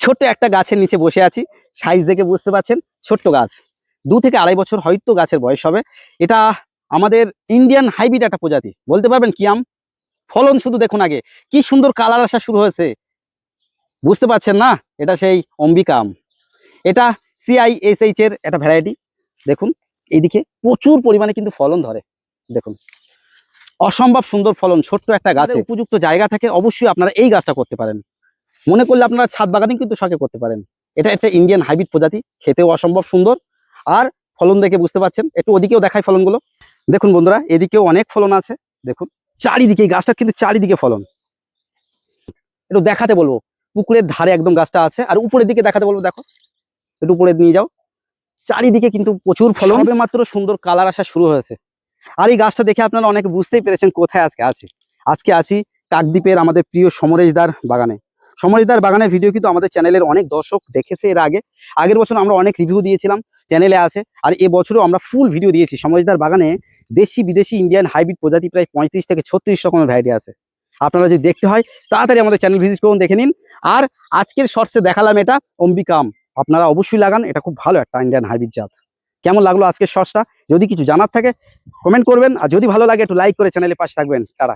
ছোট্ট একটা গাছের নিচে বসে আছি। সাইজ দেখে বুঝতে পারছেন, ছোট্ট গাছ, 2 থেকে 2.5 বছর হয়তো গাছের বয়স হবে। এটা আমাদের ইন্ডিয়ান হাইব্রিড একটা প্রজাতি, বলতে পারবেন কি আম। ফলন শুধু দেখুন আগে, কি সুন্দর কালার আসা শুরু হয়েছে, বুঝতে পারছেন না? এটা সেই অম্বিকা আম। এটা CISH এর একটা ভ্যারাইটি। দেখুন এইদিকে প্রচুর পরিমাণে কিন্তু ফলন ধরে, দেখুন অসম্ভব সুন্দর ফলন ছোট্ট একটা গাছে। উপযুক্ত জায়গা থেকে অবশ্যই আপনারা এই গাছটা করতে পারেন। মনে করলে আপনারা ছাদ বাগানে কিন্তু শখে করতে পারেন। এটা একটা ইন্ডিয়ান হাইব্রিড প্রজাতি, খেতেও অসম্ভব সুন্দর, আর ফলন দেখে বুঝতে পারছেন। একটু ওদিকেও দেখায় ফলনগুলো, দেখুন বন্ধুরা, এদিকেও অনেক ফলন আছে। দেখুন চারিদিকে, এই গাছটা কিন্তু চারিদিকে ফলন। একটু দেখাতে বলবো, পুকুরের ধারে একদম গাছটা আছে, আর উপরের দিকে দেখাতে বলবো, দেখো একটু উপরে নিয়ে যাও। চারিদিকে কিন্তু প্রচুর ফলন, সবে মাত্র সুন্দর কালার আসা শুরু হয়েছে। আর এই গাছটা দেখে আপনারা অনেকে বুঝতেই পেরেছেন কোথায় আজকে আছি কাকদ্বীপের আমাদের প্রিয় সমরেশদার বাগানে। সমরেশদার বাগানের ভিডিও কিন্তু আমাদের চ্যানেলের অনেক দর্শক দেখেছে এর আগের বছর আমরা অনেক রিভিউ দিয়েছিলাম, চ্যানেলে আছে। আর এবছরও আমরা ফুল ভিডিও দিয়েছি। সমরেশদার বাগানে দেশি বিদেশি ইন্ডিয়ান হাইব্রিড প্রজাতি প্রায় 35 থেকে 36 রকমের ভ্যারাইটি আছে। আপনারা যদি দেখতে হয় তাড়াতাড়ি আমাদের চ্যানেল ভিজিট করুন, দেখে নিন। আর আজকের শর্টসে দেখালাম এটা অম্বিকা আম, আপনারা অবশ্যই লাগান, এটা খুব ভালো একটা ইন্ডিয়ান হাইব্রিড জাত। কেমন লাগলো আজকের শর্টসটা? যদি কিছু জানার থাকে কমেন্ট করবেন, আর যদি ভালো লাগে একটু লাইক করে চ্যানেলের পাশে থাকবেন। টাটা।